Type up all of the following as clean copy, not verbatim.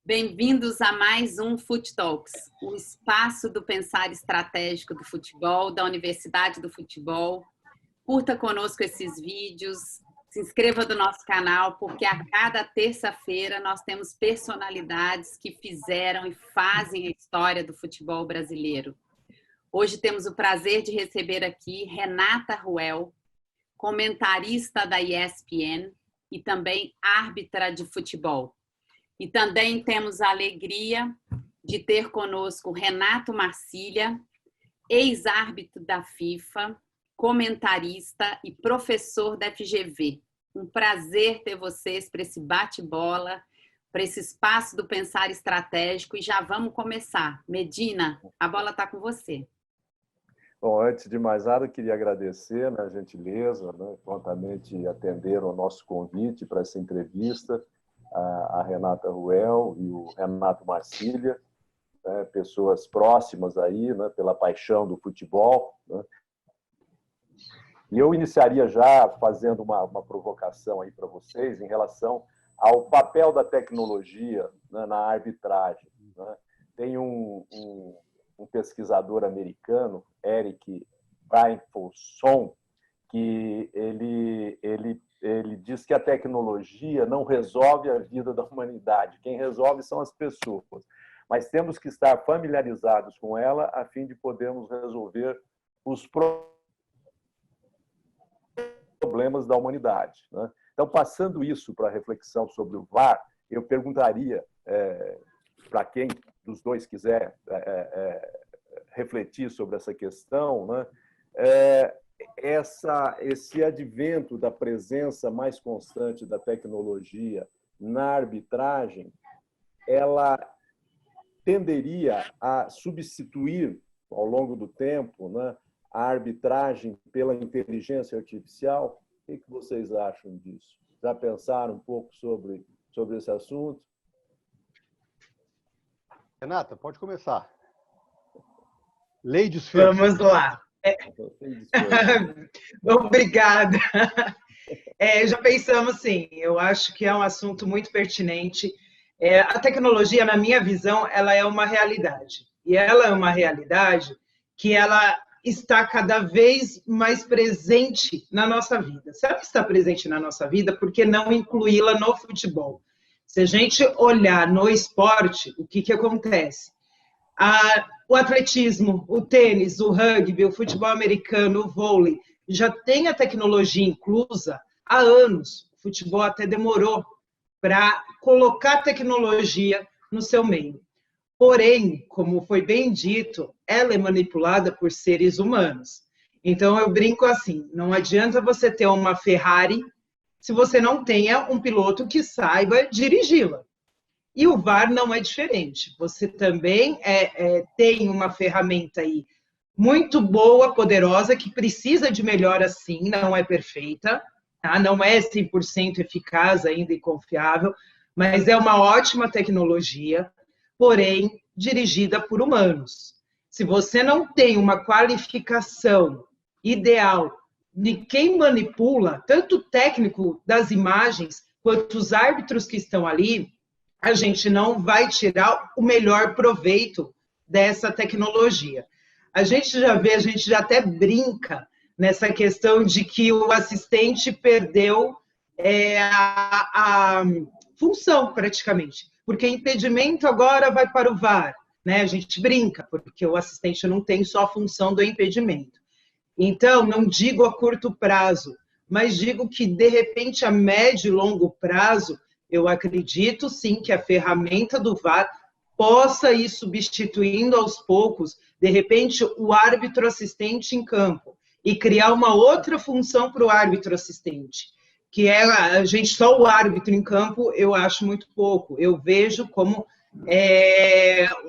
Bem-vindos a mais um Fut Talks, o espaço do pensar estratégico do futebol, da Universidade do Futebol. Curta conosco esses vídeos, se inscreva no nosso canal, porque a cada terça-feira nós temos personalidades que fizeram e fazem a história do futebol brasileiro. Hoje temos o prazer de receber aqui Renata Ruel, comentarista da ESPN e também árbitra de futebol. E também temos a alegria de ter conosco Renato Marcília, ex-árbitro da FIFA, comentarista e professor da FGV. Um prazer ter vocês para esse bate-bola, para esse espaço do pensar estratégico, e já vamos começar. Medina, a bola está com você. Bom, antes de mais nada, eu queria agradecer a gentileza, prontamente atenderam o nosso convite para essa entrevista, a Renata Ruel e o Renato Marcília, pessoas próximas aí, pela paixão do futebol. E eu iniciaria já fazendo uma provocação aí para vocês em relação ao papel da tecnologia na arbitragem. Tem um pesquisador americano, Eric Brynjolfsson, que ele diz que a tecnologia não resolve a vida da humanidade. Quem resolve são as pessoas. Mas temos que estar familiarizados com ela a fim de podermos resolver os problemas da humanidade. Então, passando isso para a reflexão sobre o VAR, eu perguntaria para quem dos dois quiser refletir sobre essa questão, esse advento da presença mais constante da tecnologia na arbitragem, ela tenderia a substituir, ao longo do tempo, a arbitragem pela inteligência artificial? O que vocês acham disso? Já pensaram um pouco sobre esse assunto? Renata, pode começar. Ladies first. Vamos lá. Obrigada. Já pensamos, sim. Eu acho que é um assunto muito pertinente. A tecnologia, na minha visão, ela é uma realidade. E ela é uma realidade que ela está cada vez mais presente na nossa vida. Se ela está presente na nossa vida, por que não incluí-la no futebol? Se a gente olhar no esporte, o que acontece? O atletismo, o tênis, o rugby, o futebol americano, o vôlei, já tem a tecnologia inclusa há anos. O futebol até demorou para colocar tecnologia no seu meio. Porém, como foi bem dito, ela é manipulada por seres humanos. Então, eu brinco assim, não adianta você ter uma Ferrari se você não tenha um piloto que saiba dirigi-la. E o VAR não é diferente. Você também tem uma ferramenta aí muito boa, poderosa, que precisa de melhora sim, não é perfeita, tá? Não é 100% eficaz ainda e confiável, mas é uma ótima tecnologia, porém dirigida por humanos. Se você não tem uma qualificação ideal de quem manipula, tanto o técnico das imagens, quanto os árbitros que estão ali, a gente não vai tirar o melhor proveito dessa tecnologia. A gente já vê, a gente já até brinca nessa questão de que o assistente perdeu a função, praticamente. Porque impedimento agora vai para o VAR, né? A gente brinca, porque o assistente não tem só a função do impedimento. Então, não digo a curto prazo, mas digo que, de repente, a médio e longo prazo, eu acredito, sim, que a ferramenta do VAR possa ir substituindo aos poucos, de repente, o árbitro assistente em campo e criar uma outra função para o árbitro assistente, que é só o árbitro em campo, eu acho muito pouco. Eu vejo como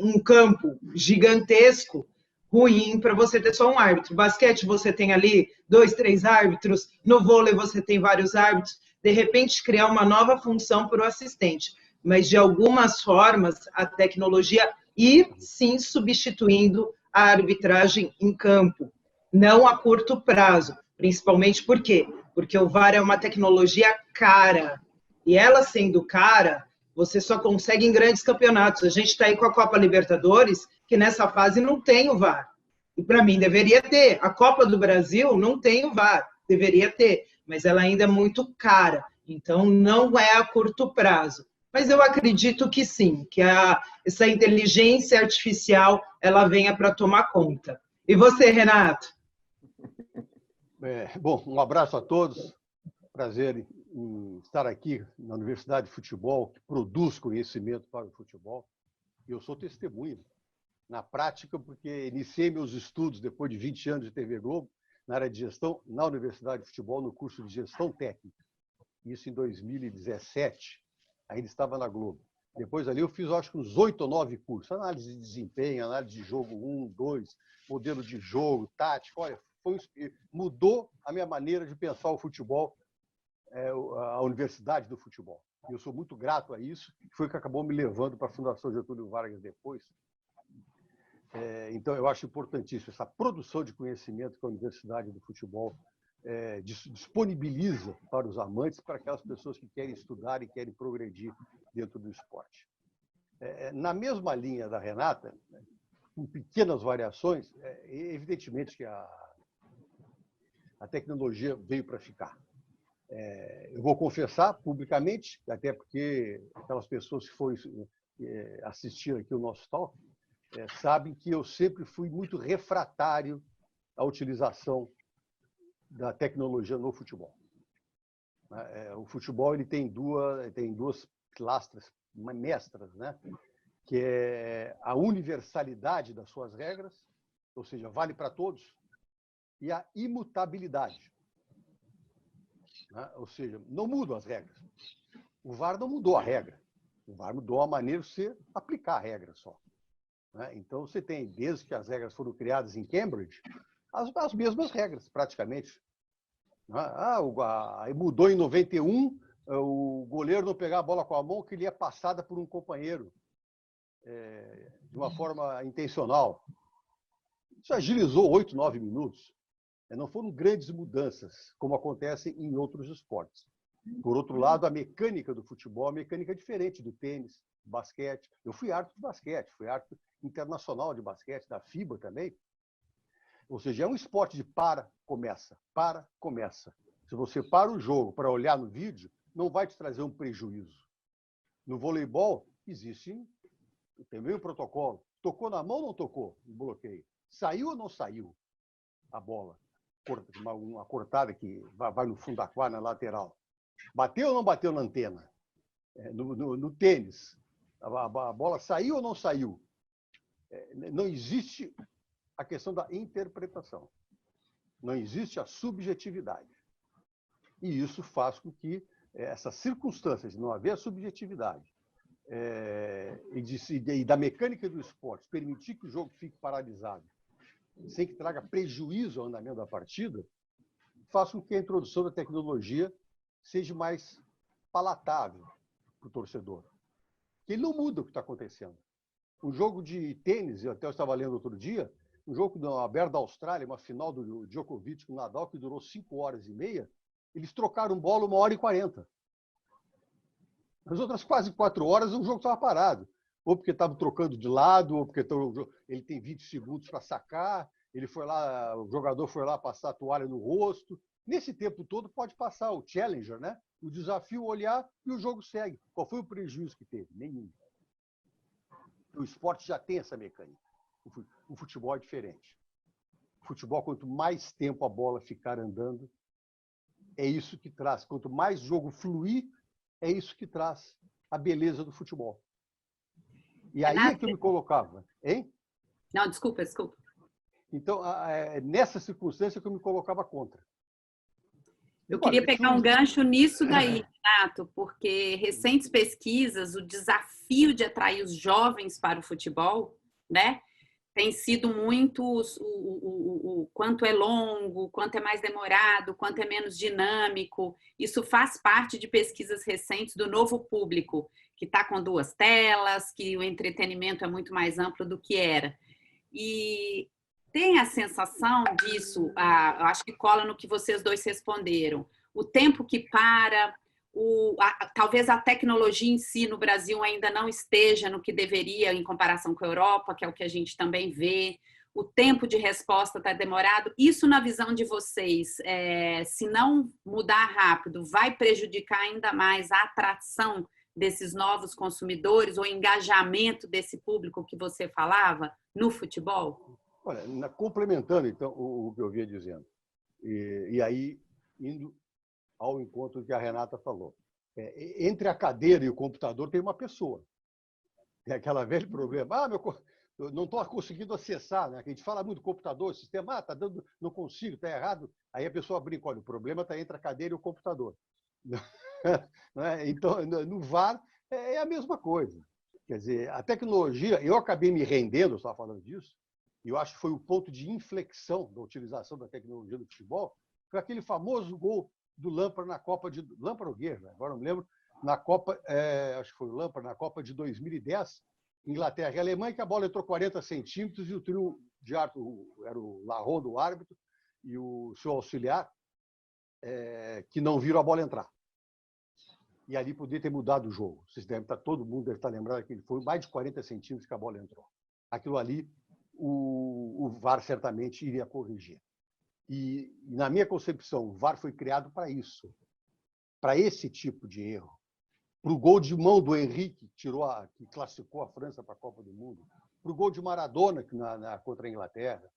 um campo gigantesco, ruim para você ter só um árbitro. Basquete, você tem ali 2, 3 árbitros, no vôlei você tem vários árbitros. De repente, criar uma nova função para o assistente. Mas, de algumas formas, a tecnologia ir, sim, substituindo a arbitragem em campo. Não a curto prazo. Principalmente por quê? Porque o VAR é uma tecnologia cara. E ela sendo cara, você só consegue em grandes campeonatos. A gente está aí com a Copa Libertadores, que nessa fase não tem o VAR. E para mim deveria ter. A Copa do Brasil não tem o VAR, deveria ter, mas ela ainda é muito cara, então não é a curto prazo. Mas eu acredito que sim, que essa inteligência artificial ela venha para tomar conta. E você, Renato? Bom, um abraço a todos. Prazer em estar aqui na Universidade de Futebol, que produz conhecimento para o futebol. E eu sou testemunha, na prática, porque iniciei meus estudos depois de 20 anos de TV Globo, na área de gestão, na Universidade de Futebol, no curso de Gestão Técnica. Isso em 2017, ainda estava na Globo. Depois ali eu fiz, acho que uns 8 ou 9 cursos. Análise de desempenho, análise de jogo 1, 2, modelo de jogo, tática. Olha, mudou a minha maneira de pensar o futebol, a Universidade do Futebol. E eu sou muito grato a isso. Foi o que acabou me levando para a Fundação Getúlio Vargas depois. Então, eu acho importantíssimo essa produção de conhecimento que a Universidade do Futebol disponibiliza para os amantes, para aquelas pessoas que querem estudar e querem progredir dentro do esporte. Na mesma linha da Renata, com pequenas variações, evidentemente que a tecnologia veio para ficar. Eu vou confessar publicamente, até porque aquelas pessoas que foram assistir aqui o nosso talk sabem que eu sempre fui muito refratário à utilização da tecnologia no futebol. O futebol ele tem duas pilastras mestras, né? Que é a universalidade das suas regras, ou seja, vale para todos, e a imutabilidade. Ou seja, não mudam as regras. O VAR não mudou a regra. O VAR mudou a maneira de você aplicar a regra só. Então, você tem, desde que as regras foram criadas em Cambridge, as mesmas regras, praticamente. Mudou em 91, o goleiro não pegar a bola com a mão, que ele é passada por um companheiro, de uma forma intencional. Isso agilizou 8, 9 minutos. Não foram grandes mudanças, como acontecem em outros esportes. Por outro lado, a mecânica do futebol é uma mecânica diferente do tênis, do basquete. Eu fui árbitro de basquete, fui árbitro internacional de basquete, da FIBA também. Ou seja, é um esporte de começa. Se você para o jogo para olhar no vídeo, não vai te trazer um prejuízo. No voleibol, tem o mesmo protocolo. Tocou na mão ou não tocou? Um bloqueio. Saiu ou não saiu a bola? Uma cortada que vai no fundo da quadra, na lateral. Bateu ou não bateu na antena? No tênis, a bola saiu ou não saiu? Não existe a questão da interpretação. Não existe a subjetividade. E isso faz com que essas circunstâncias de não haver a subjetividade e da mecânica do esporte permitir que o jogo fique paralisado, sem que traga prejuízo ao andamento da partida, faz com que a introdução da tecnologia seja mais palatável para o torcedor. Que ele não muda o que está acontecendo. Um jogo de tênis, eu até estava lendo outro dia, um jogo do Aberto da Austrália, uma final do Djokovic com o Nadal, que durou 5 horas e meia, eles trocaram bola 1 hora e 40. As outras quase 4 horas, o jogo estava parado. Ou porque estava trocando de lado, ou porque ele tem 20 segundos para sacar, o jogador foi lá passar a toalha no rosto. Nesse tempo todo pode passar o challenger, né? O desafio, olhar e o jogo segue. Qual foi o prejuízo que teve? Nenhum. O esporte já tem essa mecânica. O futebol é diferente. O futebol, quanto mais tempo a bola ficar andando, é isso que traz. Quanto mais o jogo fluir, é isso que traz a beleza do futebol. E aí é que eu me colocava, hein? Não, desculpa. Então, nessa circunstância que eu me colocava contra. Eu queria pegar um gancho nisso daí, Renato, porque recentes pesquisas, o desafio de atrair os jovens para o futebol, né, tem sido muito o quanto é longo, quanto é mais demorado, quanto é menos dinâmico. Isso faz parte de pesquisas recentes do novo público, que está com 2 telas, que o entretenimento é muito mais amplo do que era. E tem a sensação disso, eu acho que cola no que vocês dois responderam. O tempo que para, talvez a tecnologia em si no Brasil ainda não esteja no que deveria em comparação com a Europa, que é o que a gente também vê. O tempo de resposta está demorado. Isso, na visão de vocês, se não mudar rápido, vai prejudicar ainda mais a atração desses novos consumidores, ou engajamento desse público que você falava no futebol? Olha, complementando, então, o que eu vinha dizendo, e aí, indo ao encontro que a Renata falou. Entre a cadeira e o computador tem uma pessoa. Tem aquele velho problema. Eu não estou conseguindo acessar, né? A gente fala muito do computador, sistema, tá dando, não consigo, está errado. Aí a pessoa brinca, olha, o problema está entre a cadeira e o computador. Então, no VAR é a mesma coisa. Quer dizer, a tecnologia, eu acabei me rendendo, eu estava falando disso, e eu acho que foi o ponto de inflexão da utilização da tecnologia no futebol, foi aquele famoso gol do Lampard na Copa de... Lampard ou Guerra, agora não me lembro, na Copa, acho que foi o Lampard, na Copa de 2010, Inglaterra e Alemanha, que a bola entrou 40 centímetros e o trio de árbitro, era o Larron, do árbitro, e o seu auxiliar, que não viram a bola entrar. E ali podia ter mudado o jogo. Vocês devem estar, todo mundo deve estar lembrado que foi mais de 40 centímetros que a bola entrou. Aquilo ali, o VAR certamente iria corrigir. E, na minha concepção, o VAR foi criado para isso, para esse tipo de erro. Para o gol de mão do Henrique, que classificou a França para a Copa do Mundo, para o gol de Maradona contra a Inglaterra,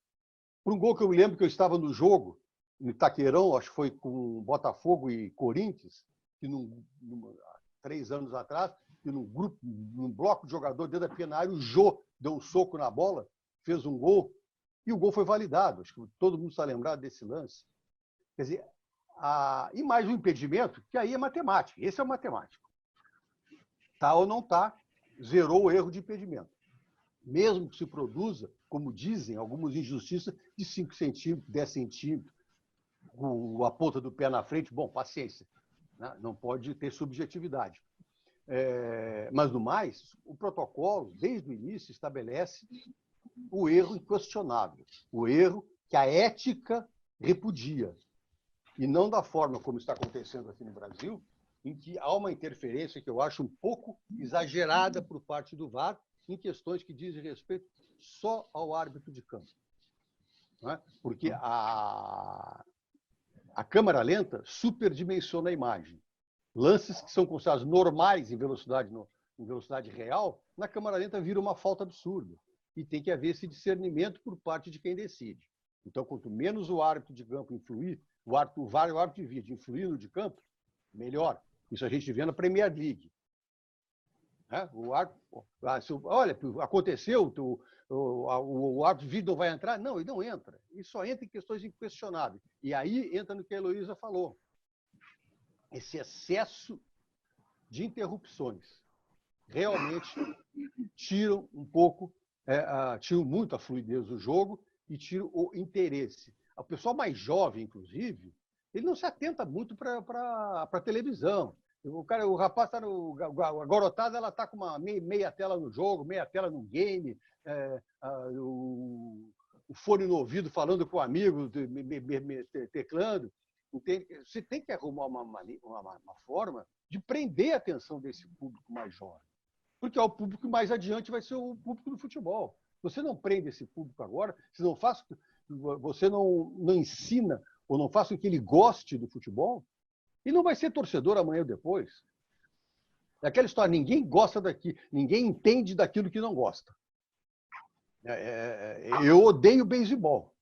para um gol que eu me lembro que eu estava no jogo, no Itaquerão, acho que foi com Botafogo e Corinthians, que 3 anos atrás, que num bloco de jogador dentro da pequena área, o Jô deu um soco na bola, fez um gol, e o gol foi validado. Acho que todo mundo está lembrado desse lance. Quer dizer, e mais um impedimento, que aí é matemática. Esse é o matemático. Tá ou não tá, zerou o erro de impedimento. Mesmo que se produza, como dizem, algumas injustiças de 5 centímetros, 10 centímetros, com a ponta do pé na frente, bom, paciência. Né? Não pode ter subjetividade. Mas, no mais, o protocolo, desde o início, estabelece o erro inquestionável, o erro que a ética repudia, e não da forma como está acontecendo aqui no Brasil, em que há uma interferência que eu acho um pouco exagerada por parte do VAR em questões que dizem respeito só ao árbitro de campo. Não é? Porque a câmera lenta superdimensiona a imagem. Lances que são considerados normais em velocidade real, na câmera lenta vira uma falta absurda. E tem que haver esse discernimento por parte de quem decide. Então, quanto menos o árbitro de campo influir, o VAR e o árbitro de vídeo influir no de campo, melhor. Isso a gente vê na Premier League. O árbitro, olha, aconteceu, o árbitro de vídeo não vai entrar? Não, ele não entra. Ele só entra em questões inquestionáveis. E aí entra no que a Heloísa falou. Esse excesso de interrupções realmente tiram um pouco, tiram muito a fluidez do jogo e tiram o interesse. O pessoal mais jovem, inclusive, ele não se atenta muito para a televisão. O rapaz está a garotada, ela está com uma meia tela no jogo, meia tela no game, o fone no ouvido falando com o amigo, teclando. Entende? Você tem que arrumar uma forma de prender a atenção desse público mais jovem. Porque o público mais adiante vai ser o público do futebol. Você não prende esse público agora, você não ensina ou não faz com que ele goste do futebol, e não vai ser torcedor amanhã ou depois. É aquela história, ninguém gosta ninguém entende daquilo que não gosta. Eu odeio beisebol.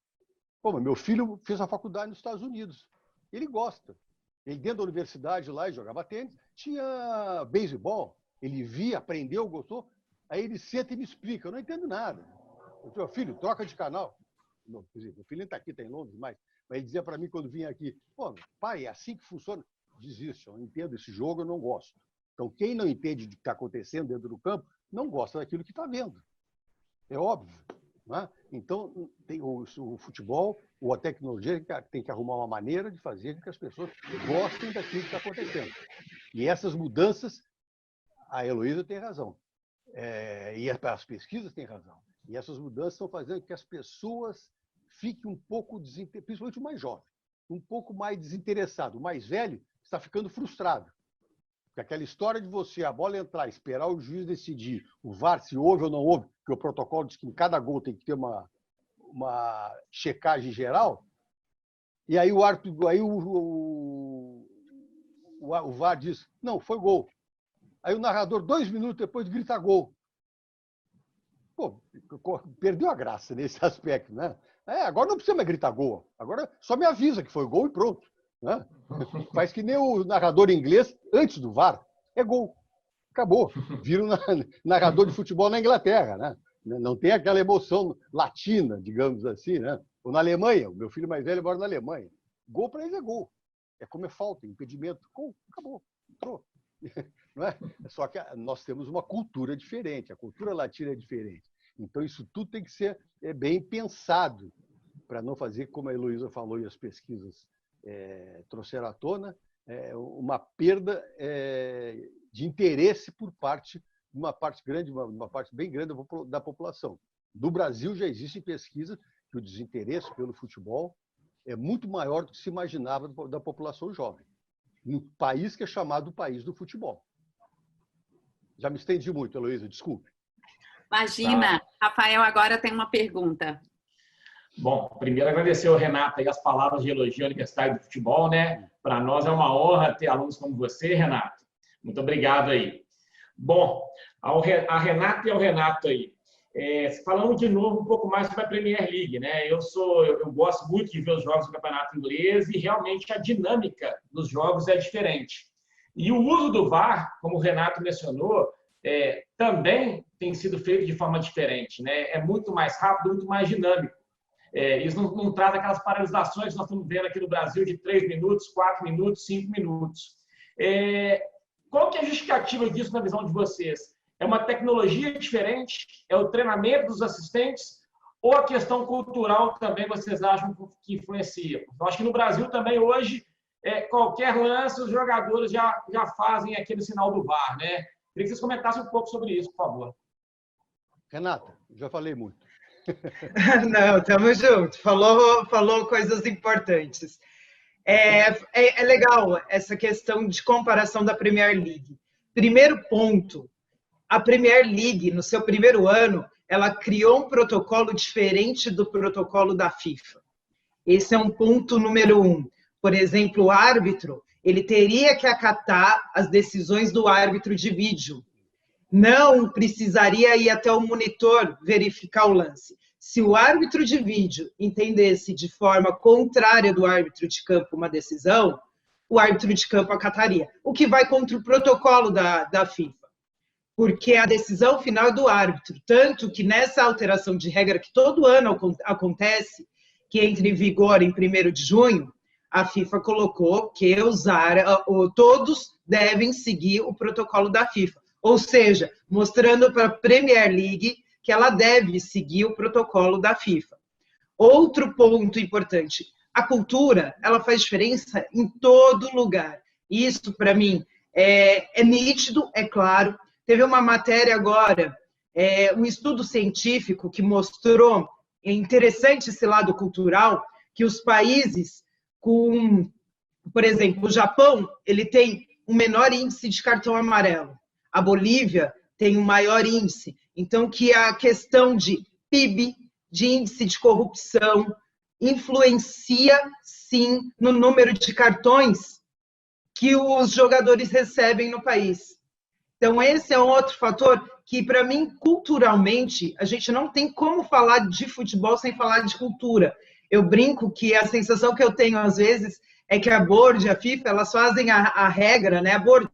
Meu filho fez a faculdade nos Estados Unidos. Ele gosta. Ele, dentro da universidade lá, ele jogava tênis, tinha beisebol. Ele via, aprendeu, gostou. Aí ele senta e me explica. Eu não entendo nada. Eu falei, filho, troca de canal. Não, quer dizer, meu filho nem está aqui, está em Londres, mas ele dizia para mim quando vinha aqui, pai, é assim que funciona. Desiste, eu não entendo esse jogo, eu não gosto. Então, quem não entende o que está acontecendo dentro do campo, não gosta daquilo que está vendo. É óbvio. Não é? Então, o futebol ou a tecnologia tem que arrumar uma maneira de fazer com que as pessoas gostem daquilo que está acontecendo. E essas mudanças, a Heloísa tem razão. E as pesquisas têm razão. E essas mudanças estão fazendo com que as pessoas fiquem um pouco desinteressadas, principalmente o mais jovem, um pouco mais desinteressado. O mais velho está ficando frustrado. Porque aquela história de você, a bola entrar, esperar o juiz decidir, o VAR se houve ou não houve, porque o protocolo diz que em cada gol tem que ter uma checagem geral, e aí o árbitro, aí o VAR diz, não, foi gol. Aí o narrador, 2 minutos depois, grita gol. Pô, perdeu a graça nesse aspecto, né? Agora não precisa mais gritar gol. Agora só me avisa que foi gol e pronto. Né? Faz que nem o narrador inglês antes do VAR. É gol. Acabou. Vira um narrador de futebol na Inglaterra. Né? Não tem aquela emoção latina, digamos assim. Né? Ou na Alemanha. O meu filho mais velho mora na Alemanha. Gol para eles é gol. É como é falta, impedimento. Gol. Acabou. Entrou. Não é? Só que nós temos uma cultura diferente. A cultura latina é diferente. Então, isso tudo tem que ser bem pensado para não fazer, como a Heloísa falou e as pesquisas trouxeram à tona, uma perda de interesse por parte de uma parte grande, uma parte bem grande da população. No Brasil já existem pesquisas que o desinteresse pelo futebol é muito maior do que se imaginava da população jovem, num país que é chamado o país do futebol. Já me estendi muito, Heloísa, desculpe. Imagina, Rafael agora tem uma pergunta. Bom, primeiro agradecer ao Renato aí as palavras de elogio à Universidade do Futebol, né? Para nós é uma honra ter alunos como você, Renato. Muito obrigado aí. Bom, a Renata e ao Renato aí, falando de novo um pouco mais sobre a Premier League, né? Eu gosto muito de ver os jogos do Campeonato Inglês e realmente a dinâmica dos jogos é diferente. E o uso do VAR, como o Renato mencionou, também tem sido feito de forma diferente, né? É muito mais rápido, muito mais dinâmico. Isso não traz aquelas paralisações que nós estamos vendo aqui no Brasil de 3 minutos, 4 minutos, 5 minutos. Qual que é a justificativa disso na visão de vocês? É uma tecnologia diferente? É o treinamento dos assistentes? Ou a questão cultural também vocês acham que influencia? Eu acho que no Brasil também hoje, qualquer lance, os jogadores já fazem aquele sinal do VAR, né? Queria que vocês comentassem um pouco sobre isso, por favor. Renata, já falei muito. Não, estamos juntos. Falou coisas importantes. É legal essa questão de comparação da Premier League. Primeiro ponto, a Premier League, no seu primeiro ano, ela criou um protocolo diferente do protocolo da FIFA. Esse é um ponto número 1. Por exemplo, o árbitro, ele teria que acatar as decisões do árbitro de vídeo. Não precisaria ir até o monitor verificar o lance. Se o árbitro de vídeo entendesse de forma contrária do árbitro de campo uma decisão, o árbitro de campo acataria. O que vai contra o protocolo da FIFA. Porque a decisão final é do árbitro. Tanto que nessa alteração de regra que todo ano acontece, que entra em vigor em 1º de junho, a FIFA colocou que todos devem seguir o protocolo da FIFA. Ou seja, mostrando para a Premier League que ela deve seguir o protocolo da FIFA. Outro ponto importante, a cultura, ela faz diferença em todo lugar. Isso, para mim, é nítido, é claro. Teve uma matéria agora, um estudo científico que mostrou, é interessante esse lado cultural, que os países por exemplo, o Japão, ele tem um menor índice de cartão amarelo. A Bolívia tem um maior índice. Então, que a questão de PIB, de índice de corrupção, influencia, sim, no número de cartões que os jogadores recebem no país. Então, esse é um outro fator que, para mim, culturalmente, a gente não tem como falar de futebol sem falar de cultura. Eu brinco que a sensação que eu tenho, às vezes, é que a Board, a FIFA, elas fazem a regra, né? A Board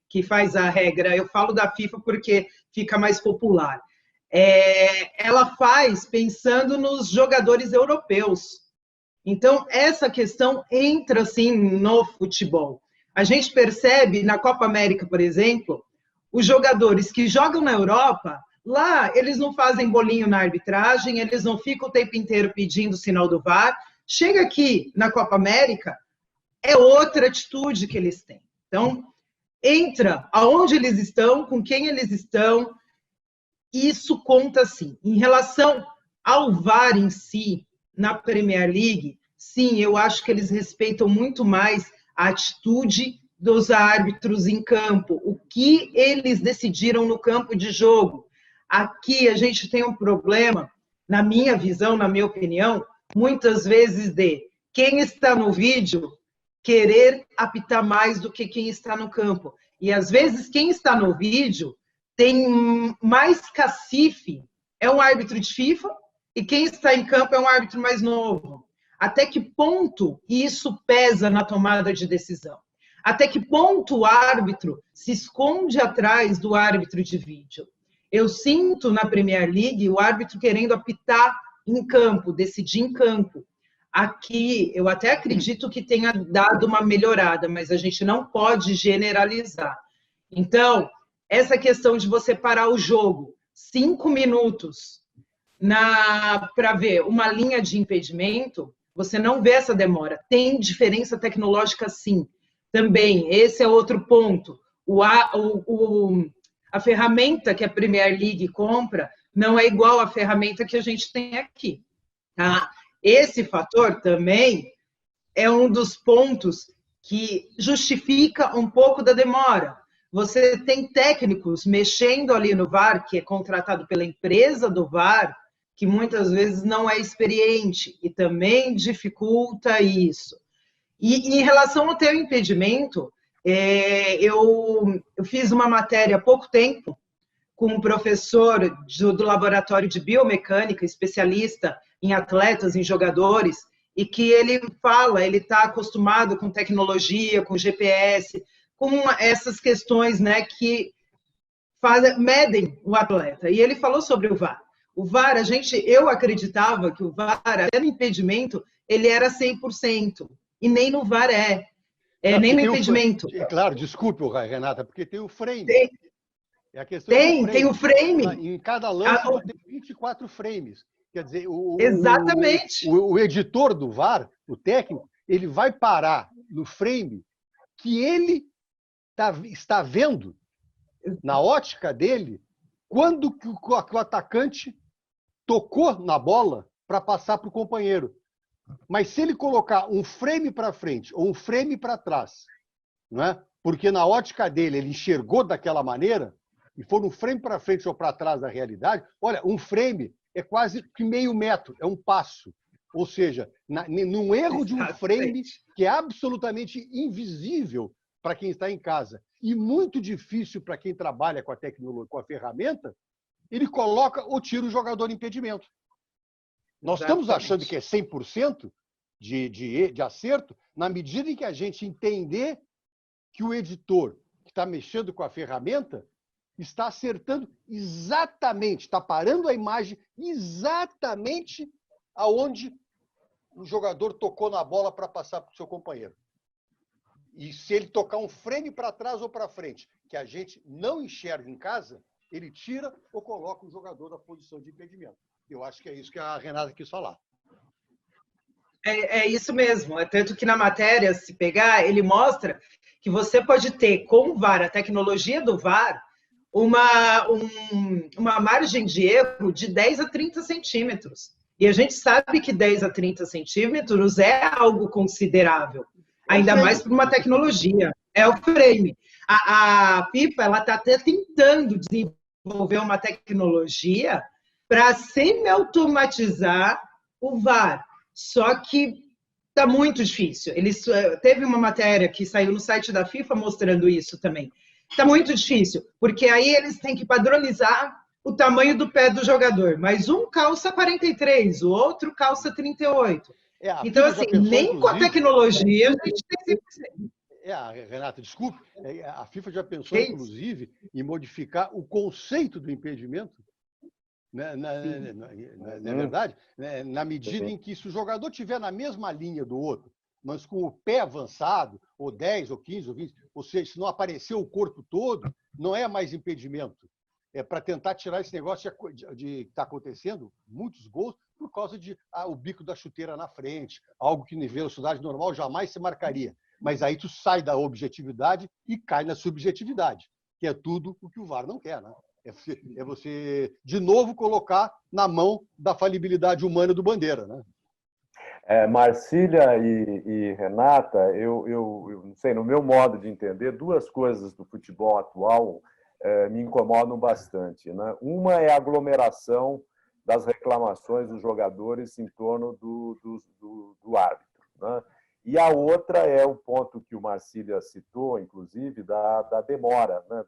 que faz a regra. Eu falo da FIFA porque fica mais popular. Ela faz pensando nos jogadores europeus. Então, essa questão entra, sim, no futebol. A gente percebe, na Copa América, por exemplo, os jogadores que jogam na Europa, lá eles não fazem bolinho na arbitragem, eles não ficam o tempo inteiro pedindo o sinal do VAR. Chega aqui na Copa América, é outra atitude que eles têm. Então, entra aonde eles estão, com quem eles estão, isso conta sim. Em relação ao VAR em si, na Premier League, sim, eu acho que eles respeitam muito mais a atitude dos árbitros em campo, o que eles decidiram no campo de jogo. Aqui a gente tem um problema, na minha visão, na minha opinião, muitas vezes de quem está no vídeo querer apitar mais do que quem está no campo. E às vezes quem está no vídeo tem mais cacife, é um árbitro de FIFA, e quem está em campo é um árbitro mais novo. Até que ponto isso pesa na tomada de decisão? Até que ponto o árbitro se esconde atrás do árbitro de vídeo? Eu sinto na Premier League o árbitro querendo apitar em campo, decidir em campo. Aqui, eu até acredito que tenha dado uma melhorada, mas a gente não pode generalizar. Então, essa questão de você parar o jogo 5 minutos para ver uma linha de impedimento, você não vê essa demora. Tem diferença tecnológica, sim. Também, esse é outro ponto. A ferramenta que a Premier League compra não é igual à ferramenta que a gente tem aqui. Tá? Esse fator também é um dos pontos que justifica um pouco da demora. Você tem técnicos mexendo ali no VAR, que é contratado pela empresa do VAR, que muitas vezes não é experiente e também dificulta isso. E em relação ao teu impedimento, eu fiz uma matéria há pouco tempo com um professor do laboratório de biomecânica, especialista em atletas, em jogadores, e que ele fala, ele está acostumado com tecnologia, com GPS, com essas questões, né, que medem o atleta. E ele falou sobre o VAR. O VAR, eu acreditava que o VAR, até no impedimento, ele era 100%. E nem no VAR nem no impedimento. Claro, desculpe, Renata, porque tem o frame. É a questão tem o frame. Em cada lance tem 24 frames. Quer dizer, exatamente. O editor do VAR, o técnico, ele vai parar no frame que ele está vendo, na ótica dele, quando que o atacante tocou na bola para passar para o companheiro. Mas se ele colocar um frame para frente ou um frame para trás, não é? Porque na ótica dele ele enxergou daquela maneira, e for um frame para frente ou para trás da realidade, olha, um frame é quase que meio metro, é um passo. Ou seja, num erro de um frame que é absolutamente invisível para quem está em casa e muito difícil para quem trabalha com a tecnologia, com a ferramenta, ele coloca ou tira o jogador em impedimento. Nós estamos achando que é 100% de acerto na medida em que a gente entender que o editor que está mexendo com a ferramenta está acertando exatamente, está parando a imagem exatamente aonde o jogador tocou na bola para passar para o seu companheiro. E se ele tocar um frame para trás ou para frente, que a gente não enxerga em casa, ele tira ou coloca o jogador na posição de impedimento. Eu acho que é isso que a Renata quis falar. É isso mesmo. É tanto que na matéria, se pegar, ele mostra que você pode ter, com o VAR, a tecnologia do VAR, uma margem de erro de 10 a 30 centímetros. E a gente sabe que 10 a 30 centímetros é algo considerável, ainda mais para uma tecnologia. É o frame. A FIFA está até tentando desenvolver uma tecnologia para semi-automatizar o VAR. Só que está muito difícil. Teve uma matéria que saiu no site da FIFA mostrando isso também. Está muito difícil, porque aí eles têm que padronizar o tamanho do pé do jogador. Mas um calça 43, o outro calça 38. Então, assim, nem com a tecnologia a gente tem 100%. Renata, desculpe, a FIFA já pensou, inclusive, em modificar o conceito do impedimento, né? Não é verdade? Na medida em que, se o jogador estiver na mesma linha do outro, mas com o pé avançado, ou 10, ou 15, ou 20, ou seja, se não aparecer o corpo todo, não é mais impedimento. É para tentar tirar esse negócio de que está acontecendo, muitos gols, por causa de o bico da chuteira na frente, algo que em velocidade normal jamais se marcaria. Mas aí tu sai da objetividade e cai na subjetividade, que é tudo o que o VAR não quer, né? É você de novo, colocar na mão da falibilidade humana do Bandeira, né? Marcília e Renata, eu não sei, no meu modo de entender, duas coisas do futebol atual me incomodam bastante, né? Uma é a aglomeração das reclamações dos jogadores em torno do árbitro, né? E a outra é o ponto que o Marcília citou, inclusive, da demora, né?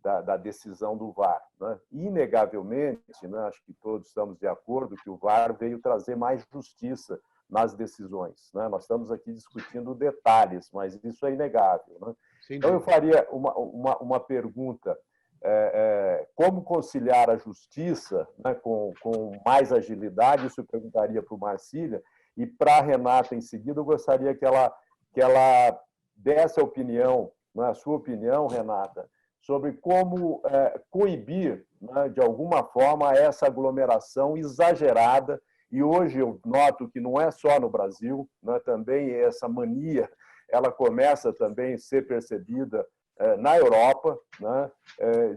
Da decisão do VAR, né? Inegavelmente, né? Acho que todos estamos de acordo que o VAR veio trazer mais justiça nas decisões, né? Nós estamos aqui discutindo detalhes, mas isso é inegável, né? Então, eu faria uma pergunta: como conciliar a justiça, né, com mais agilidade? Isso eu perguntaria para o Marcília. E para a Renata, em seguida, eu gostaria que ela desse a opinião, né, a sua opinião, Renata, sobre como coibir, né, de alguma forma, essa aglomeração exagerada. E hoje eu noto que não é só no Brasil, né, também essa mania ela começa também a ser percebida na Europa, né,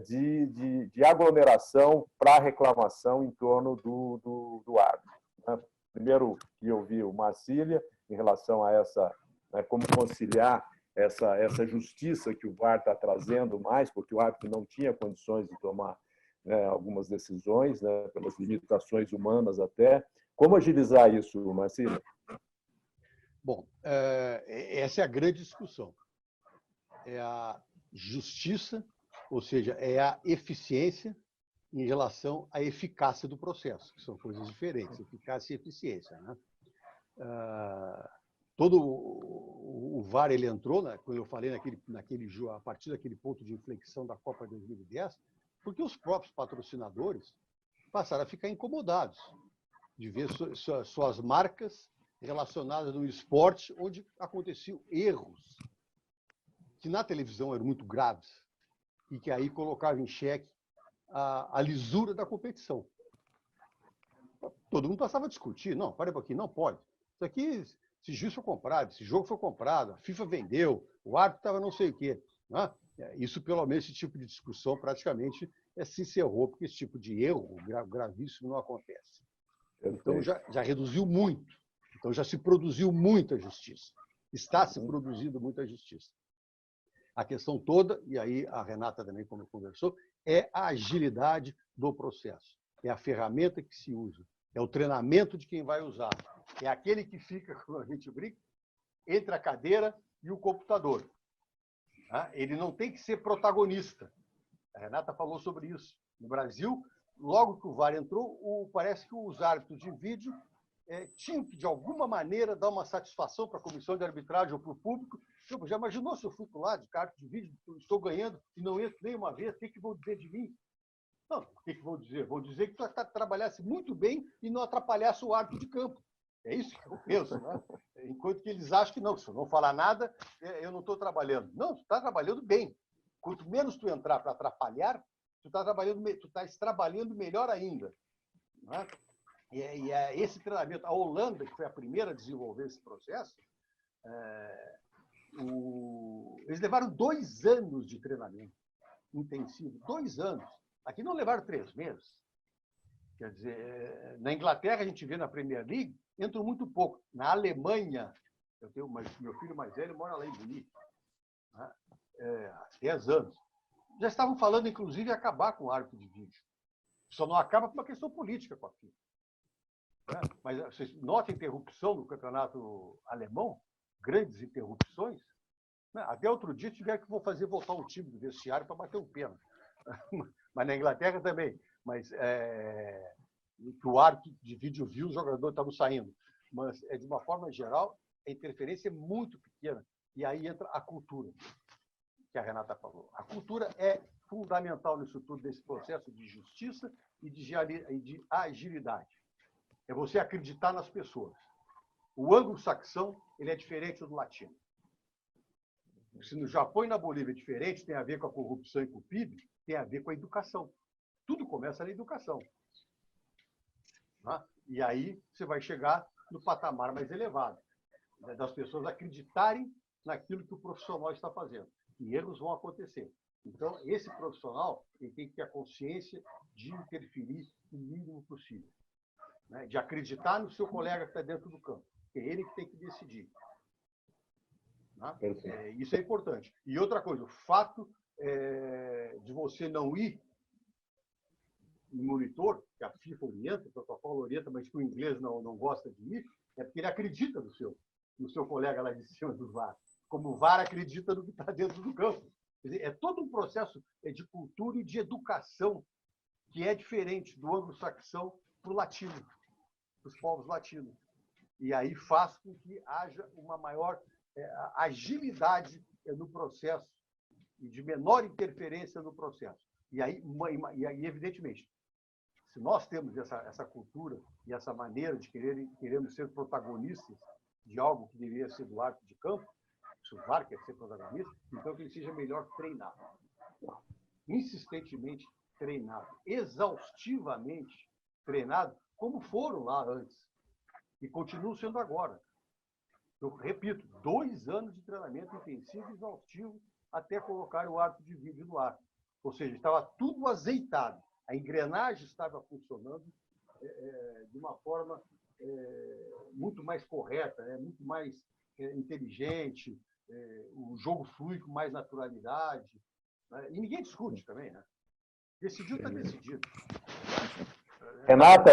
de aglomeração para reclamação em torno do árbitro, né? Primeiro, que ouvir o Marcília em relação a essa, né, como conciliar essa justiça que o VAR está trazendo mais, porque o árbitro não tinha condições de tomar, né, algumas decisões, né, pelas limitações humanas até. Como agilizar isso, Marcília? Bom, essa é a grande discussão. É a justiça, ou seja, é a eficiência em relação à eficácia do processo, que são coisas diferentes, eficácia e eficiência, né? Todo o VAR ele entrou, né, quando eu falei a partir daquele ponto de inflexão da Copa 2010, porque os próprios patrocinadores passaram a ficar incomodados de ver suas marcas relacionadas no esporte, onde aconteciam erros que na televisão eram muito graves e que aí colocavam em xeque a lisura da competição. Todo mundo passava a discutir. Não, para um pouquinho, não pode. Isso aqui, esse juiz foi comprado, esse jogo foi comprado, a FIFA vendeu, o árbitro estava não sei o quê, né? Isso, pelo menos, esse tipo de discussão praticamente se encerrou, porque esse tipo de erro gravíssimo não acontece. Então, já reduziu muito. Então, já se produziu muita justiça. Está se produzindo muita justiça. A questão toda, e aí a Renata também, como conversou, é a agilidade do processo. É a ferramenta que se usa. É o treinamento de quem vai usar. É aquele que fica, como a gente brinca, entre a cadeira e o computador. Ele não tem que ser protagonista. A Renata falou sobre isso. No Brasil, logo que o VAR entrou, parece que os árbitros de vídeo tinham que, de alguma maneira, dar uma satisfação para a comissão de arbitragem ou para o público. Já imaginou se eu fico lá de árbitro de vídeo, estou ganhando e não entro nem uma vez, o que vão dizer de mim? Não, o que vão dizer? Vão dizer que tu trabalhasse muito bem e não atrapalhasse o árbitro de campo. É isso que eu penso, né? Enquanto que eles acham que não, se eu não falar nada, eu não estou trabalhando. Não, tu está trabalhando bem. Quanto menos tu entrar para atrapalhar, tu estás trabalhando melhor ainda, né? E esse treinamento, a Holanda, que foi a primeira a desenvolver esse processo, eles levaram 2 anos de treinamento intensivo, 2 anos. Aqui não levaram 3 meses. Quer dizer, na Inglaterra, a gente vê na Premier League, entram muito pouco. Na Alemanha, meu filho mais velho mora lá em Munique, né? Há 10 anos. Já estavam falando, inclusive, em acabar com o árbitro de vídeo. Só não acaba por uma questão política com a FIFA. Mas vocês notam a interrupção no campeonato alemão? Grandes interrupções. Até outro dia tiveram que fazer voltar um time do vestiário para bater um pênalti. Mas na Inglaterra também. Mas que o árbitro de vídeo viu, os jogadores estavam saindo. Mas, de uma forma geral, a interferência é muito pequena. E aí entra a cultura, que a Renata falou. A cultura é fundamental nisso tudo, desse processo de justiça e de agilidade. É você acreditar nas pessoas. O anglo-saxão ele é diferente do latino. Se no Japão e na Bolívia é diferente, tem a ver com a corrupção e com o PIB, tem a ver com a educação. Tudo começa na educação. E aí você vai chegar no patamar mais elevado, das pessoas acreditarem naquilo que o profissional está fazendo. E erros vão acontecer. Então, esse profissional ele tem que ter a consciência de interferir o mínimo possível. né, de acreditar no seu colega que está dentro do campo. É ele que tem que decidir. Né? Isso é importante. E outra coisa, o fato de você não ir no monitor, que a FIFA orienta, o protocolo orienta, mas que o inglês não gosta de ir, é porque ele acredita no seu colega lá de cima do VAR. Como o VAR acredita no que está dentro do campo. Quer dizer, é todo um processo de cultura e de educação que é diferente do anglo-saxão para o latino, para os povos latinos. E aí faz com que haja uma maior agilidade no processo e de menor interferência no processo. E aí, evidentemente, se nós temos essa cultura e essa maneira de queremos ser protagonistas de algo que deveria ser do árbitro de campo, se o VAR quer ser protagonista, então que ele seja melhor treinado. Insistentemente treinado, exaustivamente treinado, como foram lá antes. E continuam sendo agora. Eu repito, 2 anos de treinamento intensivo e exaustivo até colocar o árbitro de vídeo no ar. Ou seja, estava tudo azeitado. A engrenagem estava funcionando de uma forma muito mais correta, muito mais inteligente, o jogo flui com mais naturalidade. Né? E ninguém discute também, né? Decidiu, está decidido. Renata,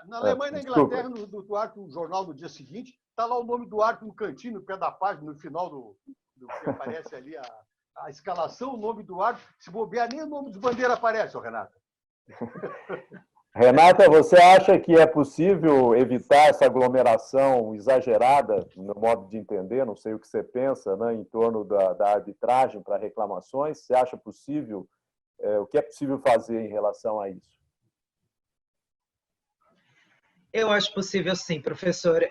na Alemanha e na Inglaterra, no árbitro, no jornal do dia seguinte, está lá o nome do árbitro no cantinho, no pé da página, no final do que aparece ali a escalação, o nome do árbitro. Se bobear, nem o nome de bandeira aparece, Renata. Renata, você acha que é possível evitar essa aglomeração exagerada, no modo de entender, não sei o que você pensa, né, em torno da arbitragem para reclamações? Você acha possível, o que é possível fazer em relação a isso? Eu acho possível sim, professor.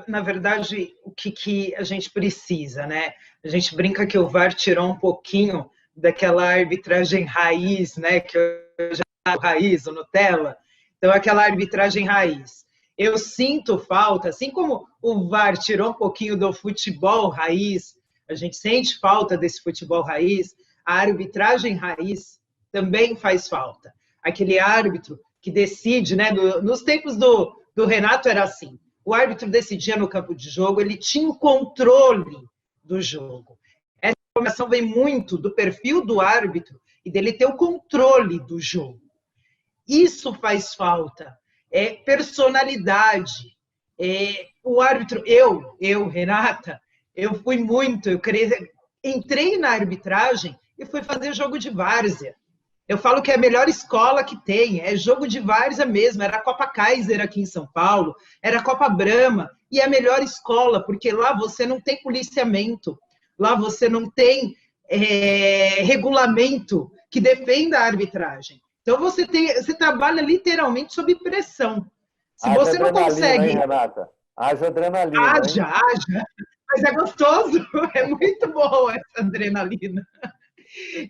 Na verdade, o que a gente precisa, né? A gente brinca que o VAR tirou um pouquinho daquela arbitragem raiz, né? Que eu já falo raiz, o Nutella. Então, aquela arbitragem raiz. Eu sinto falta, assim como o VAR tirou um pouquinho do futebol raiz, a gente sente falta desse futebol raiz, a arbitragem raiz também faz falta. Aquele árbitro que decide, né? Nos tempos do Renato era assim, o árbitro decidia no campo de jogo, ele tinha o controle do jogo. Essa informação vem muito do perfil do árbitro e dele ter o controle do jogo. Isso faz falta, personalidade. O árbitro, Renata, eu fui muito, entrei na arbitragem e fui fazer jogo de várzea. Eu falo que é a melhor escola que tem, é jogo de várzea mesmo, era a Copa Kaiser aqui em São Paulo, era a Copa Brahma, e é a melhor escola, porque lá você não tem policiamento, lá você não tem regulamento que defenda a arbitragem. Então você trabalha literalmente sob pressão. Se você não consegue... Hein, Renata? Haja adrenalina. Haja. Mas é gostoso, é muito boa essa adrenalina.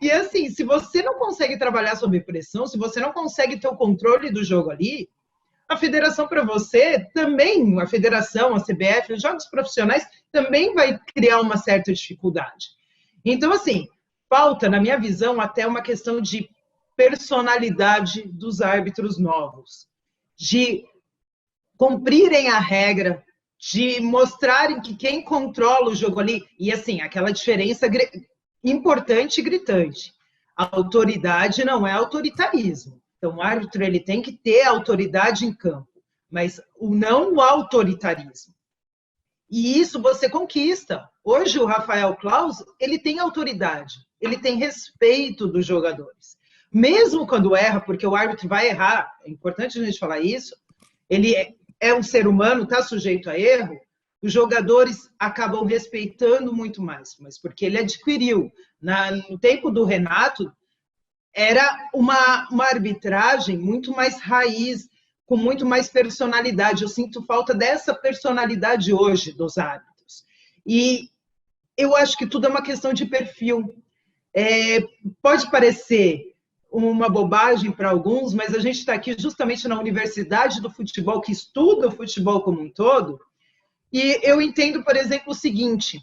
E assim, se você não consegue trabalhar sob pressão, se você não consegue ter o controle do jogo ali, a federação para você também, a federação, a CBF, os jogos profissionais também vai criar uma certa dificuldade. Então, assim, falta, na minha visão, até uma questão de personalidade dos árbitros novos, de cumprirem a regra, de mostrarem que quem controla o jogo ali, e assim, aquela diferença importante e gritante. A autoridade não é autoritarismo. Então, o árbitro ele tem que ter autoridade em campo, mas não o autoritarismo. E isso você conquista. Hoje, o Rafael Claus, ele tem autoridade, ele tem respeito dos jogadores. Mesmo quando erra, porque o árbitro vai errar, é importante a gente falar isso, ele é um ser humano, está sujeito a erro, os jogadores acabam respeitando muito mais, mas porque ele adquiriu. No tempo do Renato, era uma arbitragem muito mais raiz, com muito mais personalidade. Eu sinto falta dessa personalidade hoje dos árbitros. E eu acho que tudo é uma questão de perfil. Pode parecer uma bobagem para alguns, mas a gente está aqui justamente na Universidade do Futebol, que estuda o futebol como um todo. E eu entendo, por exemplo, o seguinte,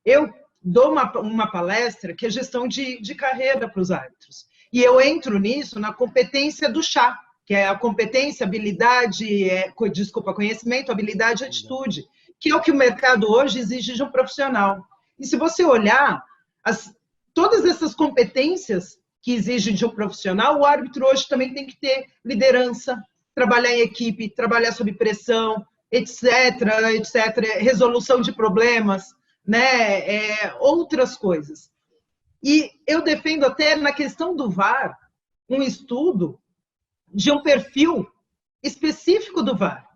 eu dou uma palestra que é gestão de carreira para os árbitros. E eu entro nisso na competência do chá. que é a competência, habilidade, conhecimento, habilidade e atitude, que é o que o mercado hoje exige de um profissional. E se você olhar, todas essas competências que exige de um profissional, o árbitro hoje também tem que ter liderança, trabalhar em equipe, trabalhar sob pressão, etc., resolução de problemas, né? Outras coisas. E eu defendo até na questão do VAR um estudo de um perfil específico do VAR.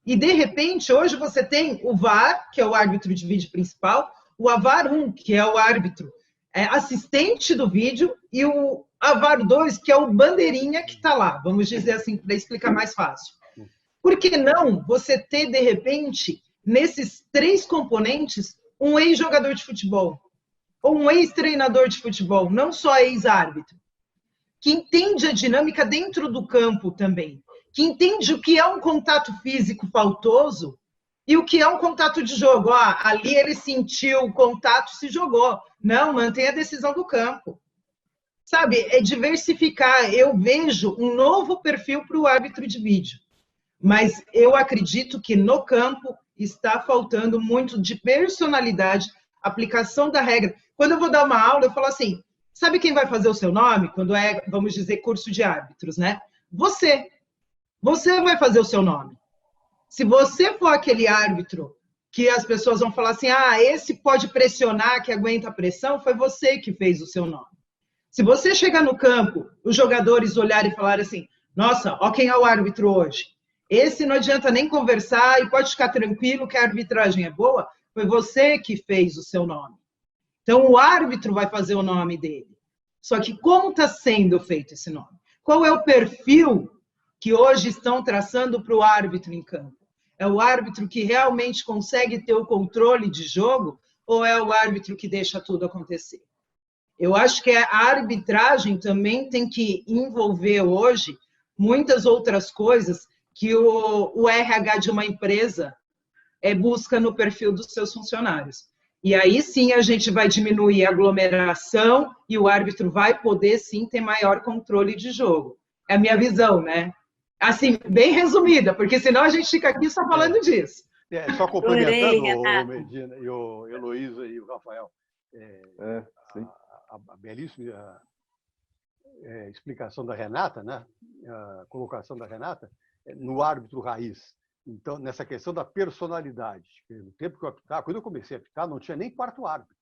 E, de repente, hoje você tem o VAR, que é o árbitro de vídeo principal, o AVAR 1, que é o árbitro assistente do vídeo, e o AVAR 2, que é o bandeirinha que está lá, vamos dizer assim, para explicar mais fácil. Por que não você ter, de repente, nesses 3 componentes, um ex-jogador de futebol, ou um ex-treinador de futebol, não só ex-árbitro, que entende a dinâmica dentro do campo também, que entende o que é um contato físico faltoso e o que é um contato de jogo. Ali ele sentiu o contato, se jogou. Não, mantém a decisão do campo. Sabe, é diversificar. Eu vejo um novo perfil para o árbitro de vídeo, mas eu acredito que no campo está faltando muito de personalidade, aplicação da regra. Quando eu vou dar uma aula, eu falo assim, sabe quem vai fazer o seu nome? Quando vamos dizer, curso de árbitros, né? Você. Você vai fazer o seu nome. Se você for aquele árbitro que as pessoas vão falar assim, esse pode pressionar, que aguenta a pressão, foi você que fez o seu nome. Se você chegar no campo, os jogadores olharem e falarem assim, nossa, ó quem é o árbitro hoje. Esse não adianta nem conversar e pode ficar tranquilo que a arbitragem é boa, foi você que fez o seu nome. Então, o árbitro vai fazer o nome dele. Só que como está sendo feito esse nome? Qual é o perfil que hoje estão traçando para o árbitro em campo? É o árbitro que realmente consegue ter o controle de jogo ou é o árbitro que deixa tudo acontecer? Eu acho que a arbitragem também tem que envolver hoje muitas outras coisas que o RH de uma empresa busca no perfil dos seus funcionários. E aí sim a gente vai diminuir a aglomeração e o árbitro vai poder sim ter maior controle de jogo. É a minha visão, né? Assim, bem resumida, porque senão a gente fica aqui só falando disso. Só complementando o Medina e o Heloísa e o Rafael. A belíssima explicação da Renata, né? A colocação da Renata no árbitro raiz. Então, nessa questão da personalidade. No tempo que eu apitava, quando eu comecei a apitar, não tinha nem quarto árbitro.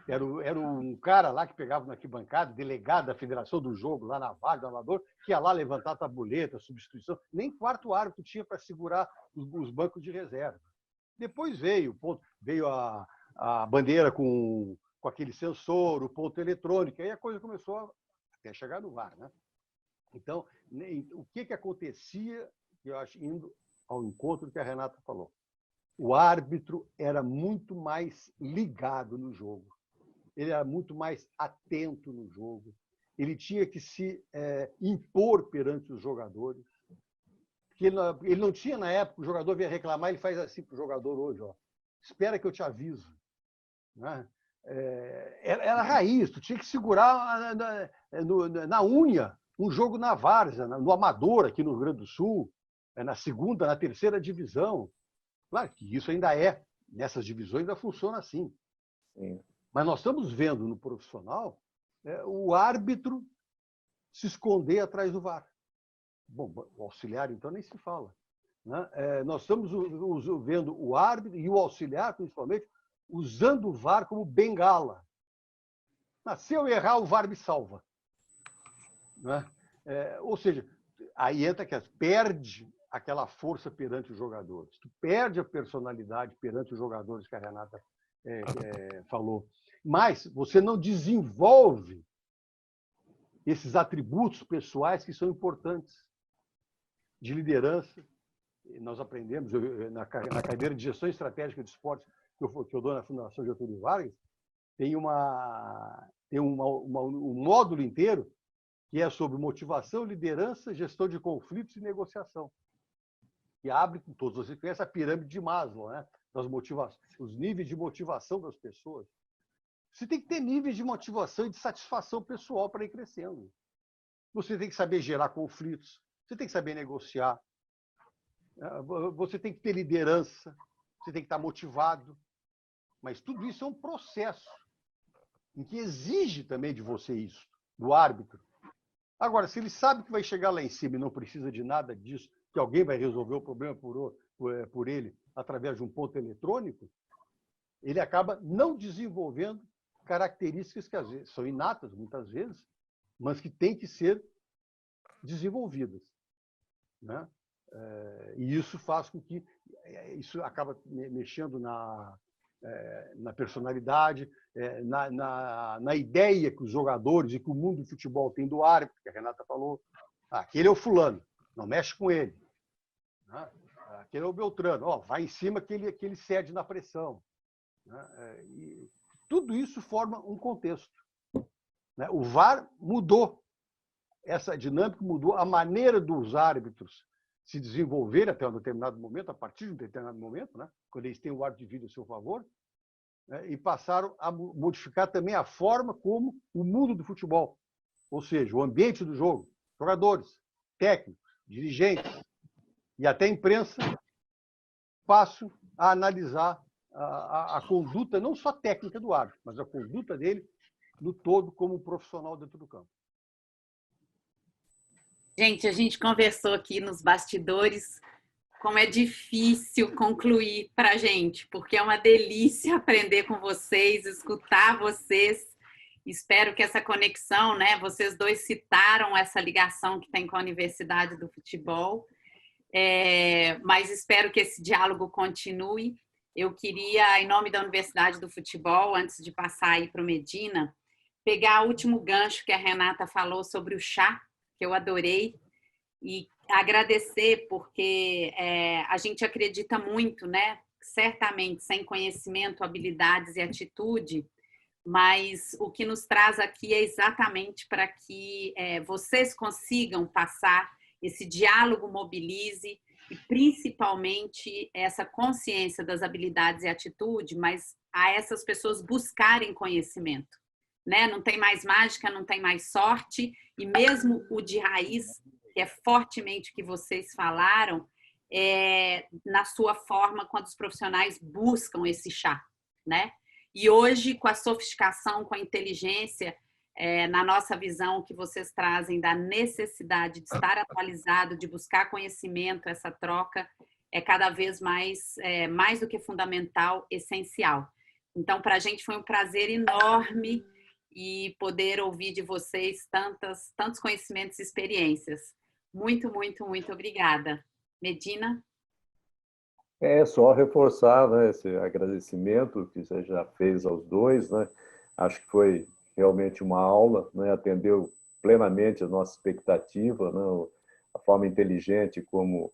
Era um cara lá que pegava na arquibancada, delegado da federação do jogo, lá na Vale do Amador, que ia lá levantar a tabuleta, substituição. Nem quarto árbitro tinha para segurar os bancos de reserva. Depois veio a bandeira com aquele sensor, o ponto eletrônico, aí a coisa começou até chegar no VAR, né? Então, o que acontecia, eu acho, indo ao encontro do que a Renata falou? O árbitro era muito mais ligado no jogo. Ele era muito mais atento no jogo. Ele tinha que se impor perante os jogadores. Porque ele não tinha, na época, o jogador vinha reclamar, ele faz assim para o jogador hoje, espera que eu te aviso. Né? Era raiz, tu tinha que segurar na unha um jogo na várzea, no Amador, aqui no Rio Grande do Sul, na segunda, na terceira divisão. Claro que isso ainda nessas divisões ainda funciona assim. Sim. Mas nós estamos vendo no profissional o árbitro se esconder atrás do VAR. Bom, o auxiliar, então, nem se fala. Né? Nós estamos vendo o árbitro e o auxiliar, principalmente, usando o VAR como bengala. Se eu errar, o VAR me salva. Né? Ou seja, aí entra que perde aquela força perante os jogadores. Tu perde a personalidade perante os jogadores que a Renata falou. Mas você não desenvolve esses atributos pessoais que são importantes de liderança. Nós aprendemos, na cadeira de gestão estratégica de esportes que eu dou na Fundação Getúlio Vargas, tem um módulo inteiro que é sobre motivação, liderança, gestão de conflitos e negociação. E abre com todos. Você conhece a pirâmide de Maslow, né? Os níveis de motivação das pessoas. Você tem que ter níveis de motivação e de satisfação pessoal para ir crescendo. você tem que saber gerar conflitos, você tem que saber negociar, você tem que ter liderança, você tem que estar motivado. Mas tudo isso é um processo em que exige também de você isso, do árbitro. Agora, se ele sabe que vai chegar lá em cima e não precisa de nada disso, que alguém vai resolver o problema por ele através de um ponto eletrônico, ele acaba não desenvolvendo características que às vezes são inatas, muitas vezes, mas que têm que ser desenvolvidas, né? E isso faz com que isso acaba mexendo na personalidade, na ideia que os jogadores e que o mundo do futebol tem do árbitro, que a Renata falou. Aquele é o fulano, não mexe com ele. Né? Aquele é o Beltrano, vai em cima que ele cede na pressão. Né? E tudo isso forma um contexto. Né? O VAR mudou essa dinâmica, mudou a maneira dos árbitros se desenvolver até um determinado momento, a partir de um determinado momento, né? Quando eles têm o árbitro de vídeo a seu favor, né? E passaram a modificar também a forma como o mundo do futebol, ou seja, o ambiente do jogo, jogadores, técnicos, dirigentes e até a imprensa, passam a analisar a conduta, não só técnica do árbitro, mas a conduta dele no todo como um profissional dentro do campo. Gente, a gente conversou aqui nos bastidores como é difícil concluir para a gente, porque é uma delícia aprender com vocês, escutar vocês. Espero que essa conexão, né? Vocês dois citaram essa ligação que tem com a Universidade do Futebol, mas espero que esse diálogo continue. Eu queria, em nome da Universidade do Futebol, antes de passar aí para o Medina, pegar o último gancho que a Renata falou sobre o chá, que eu adorei, e agradecer, porque a gente acredita muito, né? Certamente, sem conhecimento, habilidades e atitude, mas o que nos traz aqui é exatamente para que vocês consigam passar, esse diálogo mobilize, e principalmente essa consciência das habilidades e atitude, mas a essas pessoas buscarem conhecimento. Né? Não tem mais mágica, não tem mais sorte, e mesmo o de raiz, que é fortemente o que vocês falaram, na sua forma, quando os profissionais buscam esse chá, né? E hoje, com a sofisticação, com a inteligência, na nossa visão que vocês trazem da necessidade de estar atualizado, de buscar conhecimento, essa troca é cada vez mais do que fundamental, essencial. Então, para a gente foi um prazer enorme e poder ouvir de vocês tantos conhecimentos e experiências. Muito, muito, muito obrigada. Medina? Só reforçar, né, esse agradecimento que você já fez aos dois, né? Acho que foi realmente uma aula, né? Atendeu plenamente a nossa expectativa, né? A forma inteligente como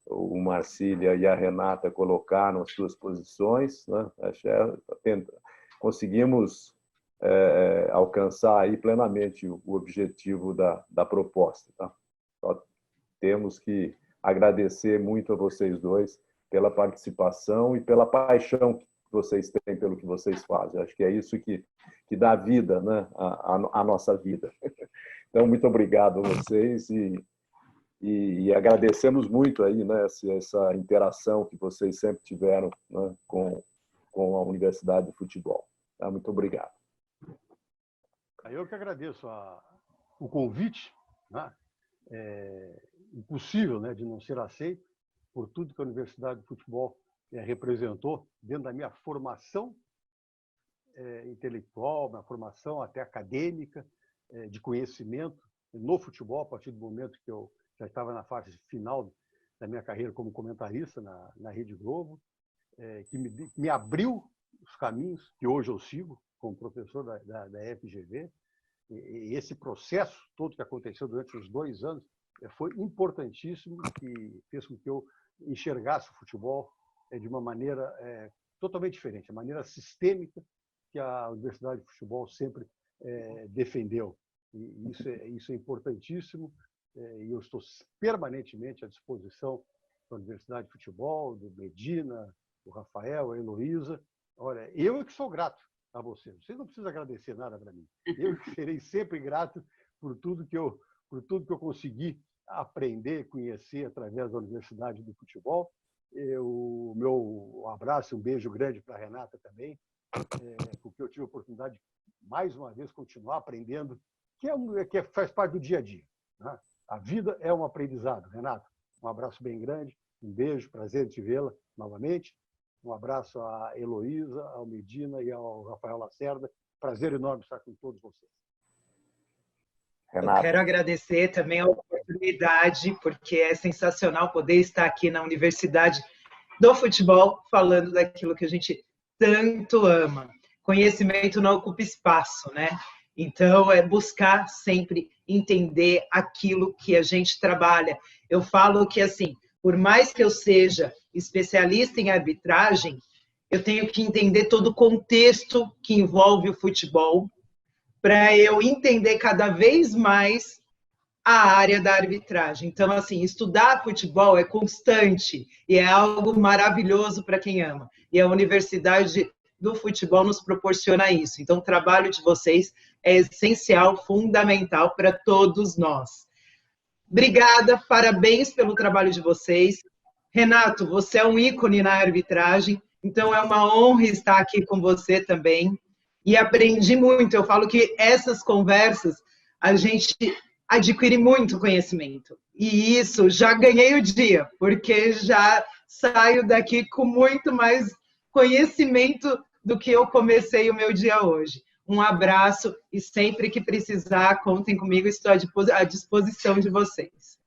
o Marcília e a Renata colocaram as suas posições, né? Acho que conseguimos alcançar aí plenamente o objetivo da proposta. Tá? Só temos que agradecer muito a vocês dois pela participação e pela paixão que vocês têm pelo que vocês fazem. Acho que é isso que dá vida, né, à nossa vida. Então, muito obrigado a vocês e agradecemos muito aí, né, essa interação que vocês sempre tiveram, né, com a Universidade de Futebol. Tá? Muito obrigado. Eu que agradeço o convite, né? Impossível, né, de não ser aceito por tudo que a Universidade de Futebol representou dentro da minha formação intelectual, minha formação até acadêmica, de conhecimento no futebol, a partir do momento que eu já estava na fase final da minha carreira como comentarista na Rede Globo, que me abriu os caminhos que hoje eu sigo como professor da FGV. E esse processo todo que aconteceu durante os 2 anos foi importantíssimo, que fez com que eu enxergasse o futebol de uma maneira totalmente diferente, a maneira sistêmica que a Universidade de Futebol sempre defendeu. E isso é importantíssimo, e eu estou permanentemente à disposição da Universidade de Futebol, do Medina, do Rafael, a Heloísa. Olha, eu é que sou grato a vocês. Vocês não precisam agradecer nada para mim. Eu serei sempre grato por tudo que eu por tudo que eu consegui aprender, conhecer através da Universidade do Futebol. Meu abraço, um beijo grande para a Renata também, porque eu tive a oportunidade de, mais uma vez, continuar aprendendo, que faz parte do dia a dia, né? A vida é um aprendizado. Renata, um abraço bem grande, um beijo, prazer em te vê-la novamente. Um abraço à Heloísa, ao Medina e ao Rafael Lacerda. Prazer enorme estar com todos vocês. Renata. Eu quero agradecer também a oportunidade, porque é sensacional poder estar aqui na Universidade do Futebol, falando daquilo que a gente tanto ama. Conhecimento não ocupa espaço, né? Então, é buscar sempre entender aquilo que a gente trabalha. Eu falo que, assim, por mais que eu seja especialista em arbitragem, eu tenho que entender todo o contexto que envolve o futebol para eu entender cada vez mais a área da arbitragem. Então, assim, estudar futebol é constante e é algo maravilhoso para quem ama. E a Universidade do Futebol nos proporciona isso. Então, o trabalho de vocês é essencial, fundamental para todos nós. Obrigada, parabéns pelo trabalho de vocês. Renato, você é um ícone na arbitragem, então é uma honra estar aqui com você também. E aprendi muito. Eu falo que essas conversas, a gente adquire muito conhecimento. E isso, já ganhei o dia, porque já saio daqui com muito mais conhecimento do que eu comecei o meu dia hoje. Um abraço e sempre que precisar, contem comigo, estou à disposição de vocês.